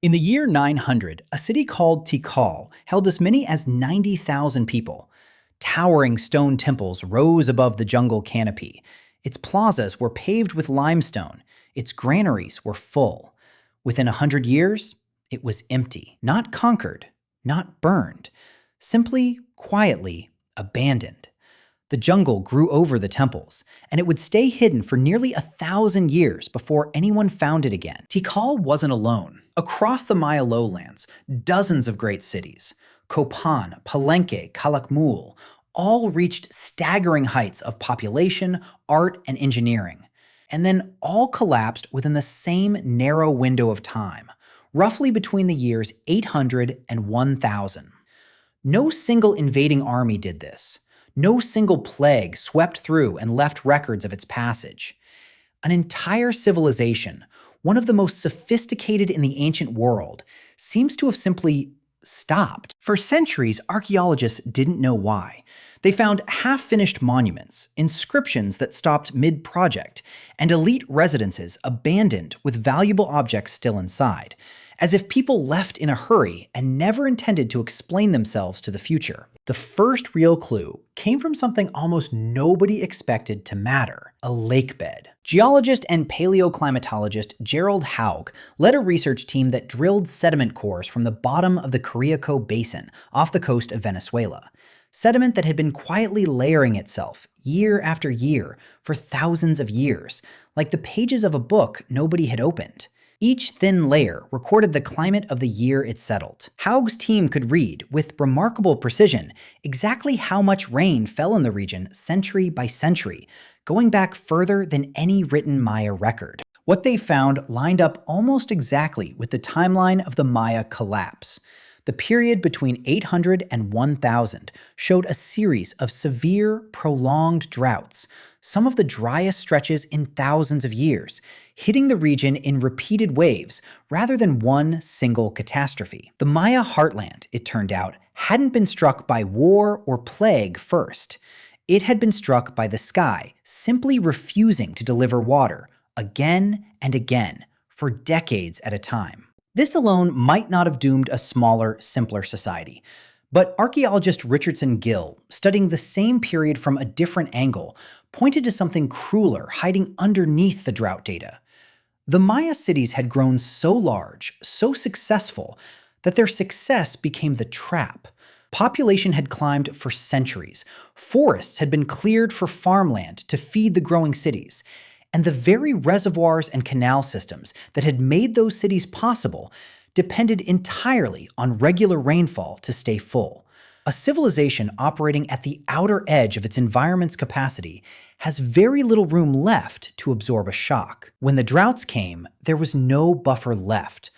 In the year 900, a city called Tikal held as many as 90,000 people. Towering stone temples rose above the jungle canopy. Its plazas were paved with limestone. Its granaries were full. Within 100 years, it was empty, not conquered, not burned, simply, quietly abandoned. The jungle grew over the temples, and it would stay hidden for nearly 1,000 years before anyone found it again. Tikal wasn't alone. Across the Maya lowlands, dozens of great cities, Copan, Palenque, Calakmul, all reached staggering heights of population, art, and engineering. And then all collapsed within the same narrow window of time, roughly between the years 800 and 1000. No single invading army did this. No single plague swept through and left records of its passage. An entire civilization, one of the most sophisticated in the ancient world, seems to have simply stopped. For centuries, archaeologists didn't know why. They found half-finished monuments, inscriptions that stopped mid-project, and elite residences abandoned with valuable objects still inside, as if people left in a hurry and never intended to explain themselves to the future. The first real clue came from something almost nobody expected to matter: a lake bed. Geologist and paleoclimatologist Gerald Haug led a research team that drilled sediment cores from the bottom of the Cariaco Basin off the coast of Venezuela. Sediment that had been quietly layering itself year after year for thousands of years, like the pages of a book nobody had opened. Each thin layer recorded the climate of the year it settled. Haug's team could read, with remarkable precision, exactly how much rain fell in the region century by century, going back further than any written Maya record. What they found lined up almost exactly with the timeline of the Maya collapse. The period between 800 and 1000 showed a series of severe, prolonged droughts, some of the driest stretches in thousands of years, hitting the region in repeated waves rather than one single catastrophe. The Maya heartland, it turned out, hadn't been struck by war or plague first. It had been struck by the sky, simply refusing to deliver water, again and again, for decades at a time. This alone might not have doomed a smaller, simpler society. But archaeologist Richardson Gill, studying the same period from a different angle, pointed to something crueler hiding underneath the drought data. The Maya cities had grown so large, so successful, that their success became the trap. Population had climbed for centuries. Forests had been cleared for farmland to feed the growing cities. And the very reservoirs and canal systems that had made those cities possible depended entirely on regular rainfall to stay full. A civilization operating at the outer edge of its environment's capacity has very little room left to absorb a shock. When the droughts came, there was no buffer left.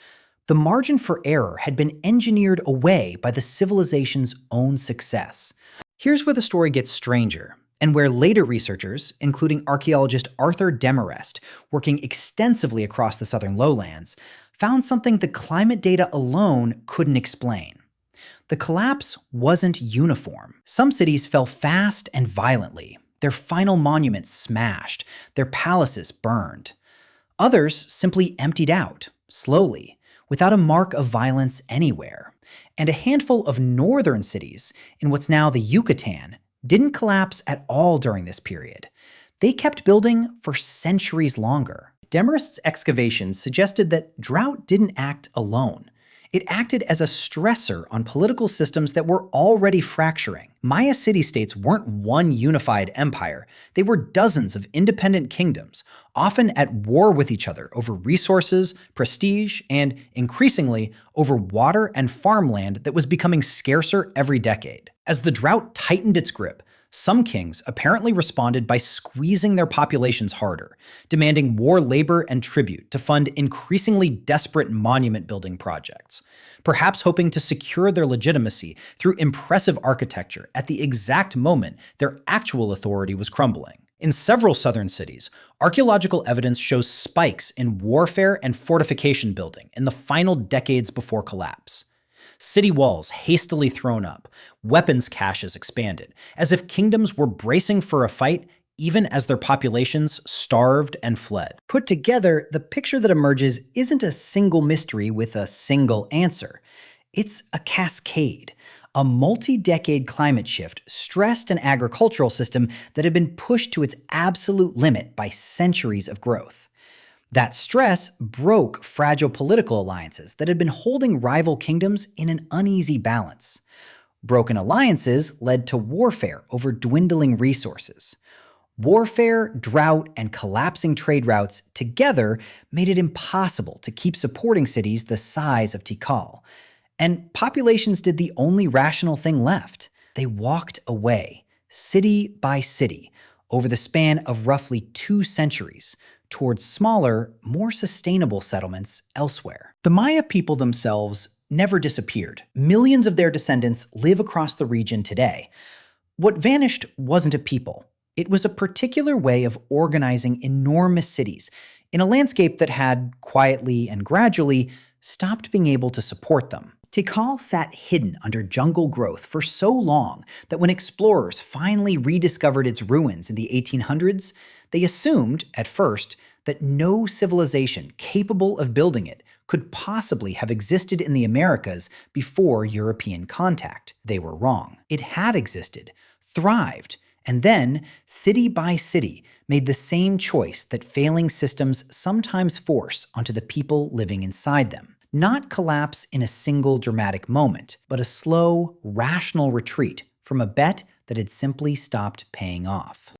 The margin for error had been engineered away by the civilization's own success. Here's where the story gets stranger, and where later researchers, including archaeologist Arthur Demarest, working extensively across the southern lowlands, found something the climate data alone couldn't explain. The collapse wasn't uniform. Some cities fell fast and violently, their final monuments smashed, their palaces burned. Others simply emptied out, slowly, without a mark of violence anywhere. And a handful of northern cities, in what's now the Yucatan, didn't collapse at all during this period. They kept building for centuries longer. Demarest's excavations suggested that drought didn't act alone. It acted as a stressor on political systems that were already fracturing. Maya city-states weren't one unified empire. They were dozens of independent kingdoms, often at war with each other over resources, prestige, and, increasingly, over water and farmland that was becoming scarcer every decade. As the drought tightened its grip, some kings apparently responded by squeezing their populations harder, demanding war labor and tribute to fund increasingly desperate monument-building projects, perhaps hoping to secure their legitimacy through impressive architecture at the exact moment their actual authority was crumbling. In several southern cities, archaeological evidence shows spikes in warfare and fortification building in the final decades before collapse. City walls hastily thrown up, weapons caches expanded, as if kingdoms were bracing for a fight even as their populations starved and fled. Put together, the picture that emerges isn't a single mystery with a single answer. It's a cascade. A multi-decade climate shift stressed an agricultural system that had been pushed to its absolute limit by centuries of growth. That stress broke fragile political alliances that had been holding rival kingdoms in an uneasy balance. Broken alliances led to warfare over dwindling resources. Warfare, drought, and collapsing trade routes together made it impossible to keep supporting cities the size of Tikal. And populations did the only rational thing left. They walked away, city by city, over the span of roughly 2 centuries, towards smaller, more sustainable settlements elsewhere. The Maya people themselves never disappeared. Millions of their descendants live across the region today. What vanished wasn't a people. It was a particular way of organizing enormous cities in a landscape that had, quietly and gradually, stopped being able to support them. Tikal sat hidden under jungle growth for so long that when explorers finally rediscovered its ruins in the 1800s, they assumed, at first, that no civilization capable of building it could possibly have existed in the Americas before European contact. They were wrong. It had existed, thrived, and then, city by city, made the same choice that failing systems sometimes force onto the people living inside them. Not collapse in a single dramatic moment, but a slow, rational retreat from a bet that had simply stopped paying off.